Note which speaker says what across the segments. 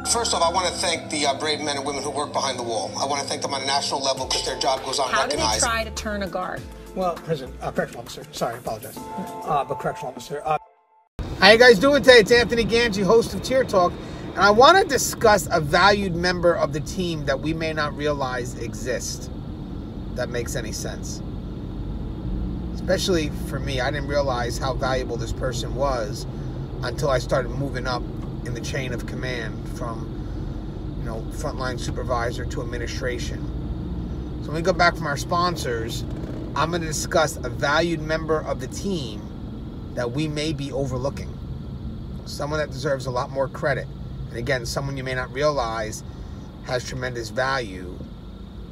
Speaker 1: First off, I want to thank the brave men and women who work behind the wall. I want to thank them on a national level because their job goes unrecognized.
Speaker 2: How do they try to turn a guard?
Speaker 3: Well, correctional officer. Sorry, I apologize. But correctional officer. How you guys doing today? It's Anthony Gangi, host of Tier Talk, and I want to discuss a valued member of the team that we may not realize exists. If that makes any sense. Especially for me, I didn't realize how valuable this person was until I started moving up in the chain of command from, frontline supervisor to administration. So when we go back from our sponsors, I'm going to discuss a valued member of the team that we may be overlooking. Someone that deserves a lot more credit. And again, someone you may not realize has tremendous value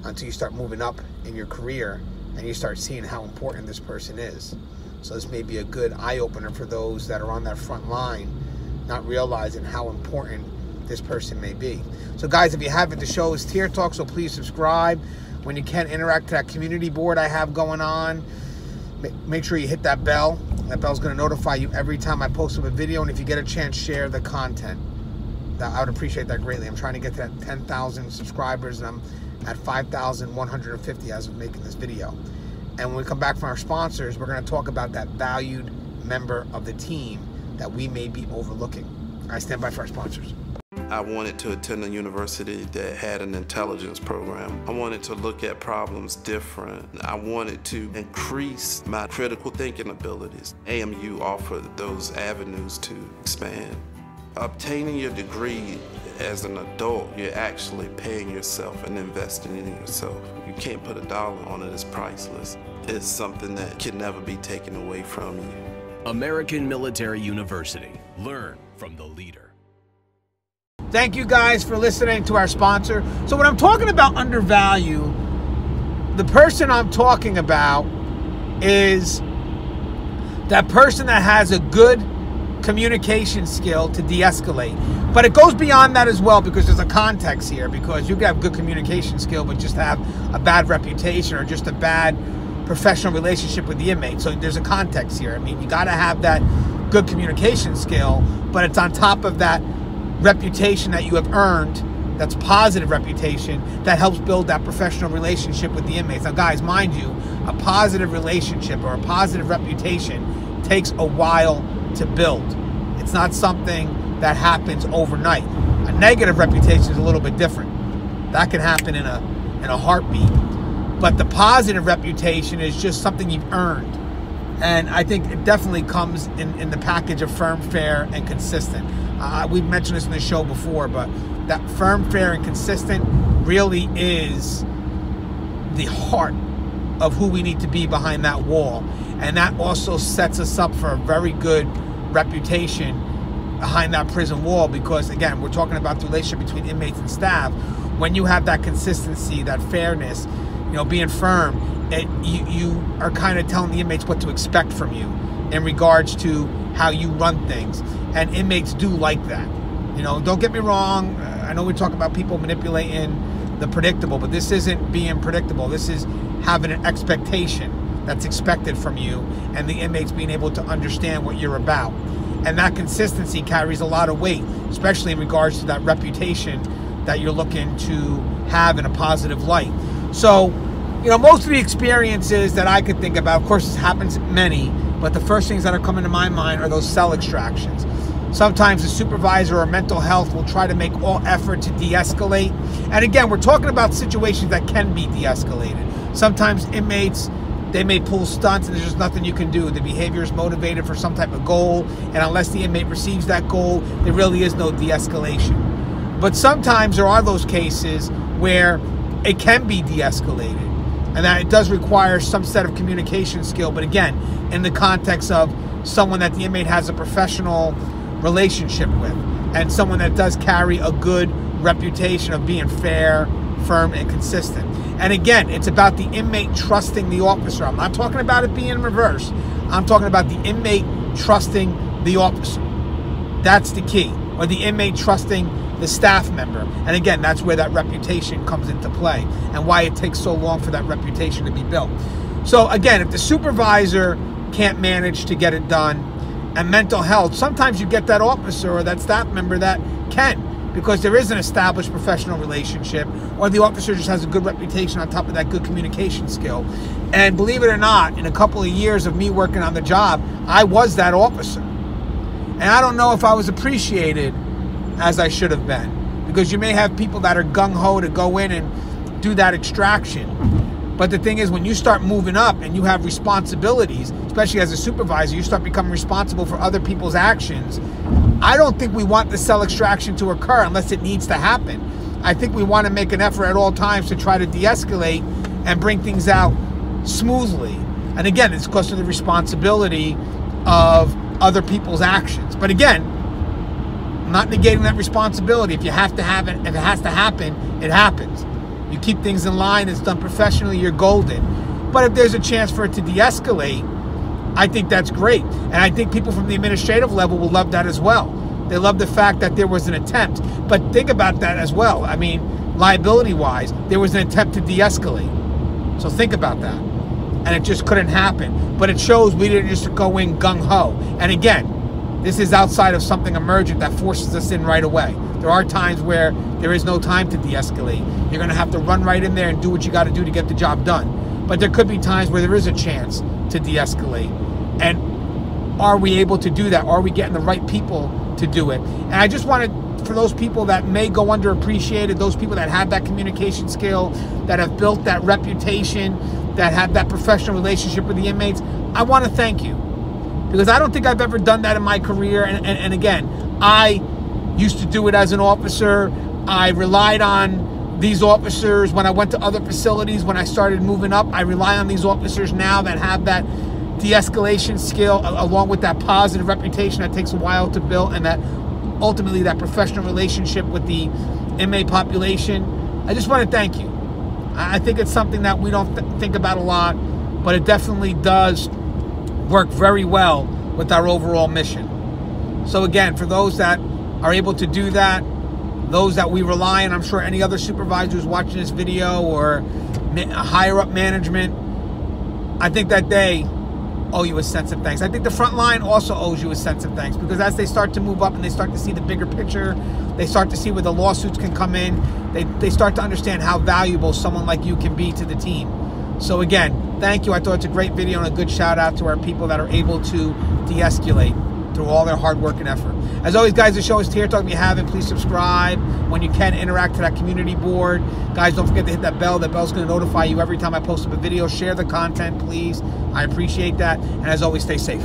Speaker 3: until you start moving up in your career and you start seeing how important this person is. So this may be a good eye-opener for those that are on that front line, not realizing how important this person may be. So guys, if you haven't, the show is Tier Talk, so please subscribe. When you can, interact to that community board I have going on. Make sure you hit that bell. That bell's going to notify you every time I post up a video, and if you get a chance, share the content. I would appreciate that greatly. I'm trying to get to that 10,000 subscribers, and I'm at 5,150 as of making this video. And when we come back from our sponsors, we're going to talk about that valued member of the team that we may be overlooking. I stand by for our sponsors.
Speaker 4: I wanted to attend a university that had an intelligence program. I wanted to look at problems different. I wanted to increase my critical thinking abilities. AMU offered those avenues to expand. Obtaining your degree as an adult, you're actually paying yourself and investing in yourself. You can't put a dollar on it, it's priceless. It's something that can never be taken away from you.
Speaker 5: American Military University. Learn from the leader.
Speaker 3: Thank you guys for listening to our sponsor. So when I'm talking about undervalue, the person I'm talking about is that person that has a good communication skill to de-escalate. But it goes beyond that as well, because there's a context here, because you can have good communication skill but just have a bad reputation or just a bad professional relationship with the inmate. So there's a context here. I mean, you got to have that good communication skill, but it's on top of that reputation that you have earned, that's positive reputation, that helps build that professional relationship with the inmates. Now guys, mind you, a positive relationship or a positive reputation takes a while to build. It's not something that happens overnight. A negative reputation is a little bit different. That can happen in a heartbeat. But the positive reputation is just something you've earned. And I think it definitely comes in the package of firm, fair, and consistent. We've mentioned this in the show before, but that firm, fair, and consistent really is the heart of who we need to be behind that wall. And that also sets us up for a very good reputation behind that prison wall, because again, we're talking about the relationship between inmates and staff. When you have that consistency, that fairness, being firm, you are kind of telling the inmates what to expect from you in regards to how you run things. And inmates do like that. Don't get me wrong. I know we talk about people manipulating the predictable, but this isn't being predictable. This is having an expectation that's expected from you, and the inmates being able to understand what you're about. And that consistency carries a lot of weight, especially in regards to that reputation that you're looking to have in a positive light. So, most of the experiences that I could think about, of course, this happens many, but the first things that are coming to my mind are those cell extractions. Sometimes the supervisor or mental health will try to make all effort to de-escalate. And again, we're talking about situations that can be de-escalated. Sometimes inmates, they may pull stunts and there's just nothing you can do. The behavior is motivated for some type of goal, and unless the inmate receives that goal, there really is no de-escalation. But sometimes there are those cases where it can be de-escalated, and that it does require some set of communication skill, but again, in the context of someone that the inmate has a professional relationship with, and someone that does carry a good reputation of being fair, firm, and consistent. And again, it's about the inmate trusting the officer. I'm not talking about it being in reverse. I'm talking about the inmate trusting the officer. That's the key. Or the inmate trusting the staff member. And again, that's where that reputation comes into play, and why it takes so long for that reputation to be built. So again, if the supervisor can't manage to get it done, and mental health, sometimes you get that officer or that staff member that can. because there is an established professional relationship, or the officer just has a good reputation on top of that good communication skill. And believe it or not, in a couple of years of me working on the job, I was that officer. And I don't know if I was appreciated as I should have been, because you may have people that are gung-ho to go in and do that extraction. But the thing is, when you start moving up and you have responsibilities, especially as a supervisor, you start becoming responsible for other people's actions. I don't think we want the cell extraction to occur unless it needs to happen. I think we want to make an effort at all times to try to de-escalate and bring things out smoothly. And again, it's because of the responsibility of other people's actions. But again, I'm not negating that responsibility. If you have to have it, if it has to happen, it happens. You keep things in line, it's done professionally, you're golden. But if there's a chance for it to de-escalate, I think that's great. And I think people from the administrative level will love that as well. They love the fact that there was an attempt. But think about that as well. I mean, liability-wise, there was an attempt to de-escalate. So think about that. And it just couldn't happen. But it shows we didn't just go in gung-ho. And again, this is outside of something emergent that forces us in right away. There are times where there is no time to de-escalate. You're going to have to run right in there and do what you got to do to get the job done. But there could be times where there is a chance to de-escalate. And are we able to do that? Are we getting the right people to do it? And I just wanted, for those people that may go underappreciated, those people that have that communication skill, that have built that reputation, that have that professional relationship with the inmates, I want to thank you. Because I don't think I've ever done that in my career. And again, I used to do it as an officer. I relied on these officers when I went to other facilities. When I started moving up, I rely on these officers now that have that de-escalation skill, along with that positive reputation that takes a while to build, and that ultimately that professional relationship with the inmate population. I just want to thank you. I think it's something that we don't think about a lot, but it definitely does work very well with our overall mission. So again, for those that are able to do that, those that we rely on, I'm sure any other supervisors watching this video or higher up management, I think that they owe you a sense of thanks. I think the front line also owes you a sense of thanks, because as they start to move up and they start to see the bigger picture, they start to see where the lawsuits can come in, they start to understand how valuable someone like you can be to the team. So again, thank you. I thought it's a great video and a good shout out to our people that are able to de-escalate through all their hard work and effort. As always, guys, the show is Tear Talk. If you haven't, please subscribe. When you can, interact to that community board. Guys, don't forget to hit that bell. That bell's going to notify you every time I post up a video. Share the content, please. I appreciate that. And as always, stay safe.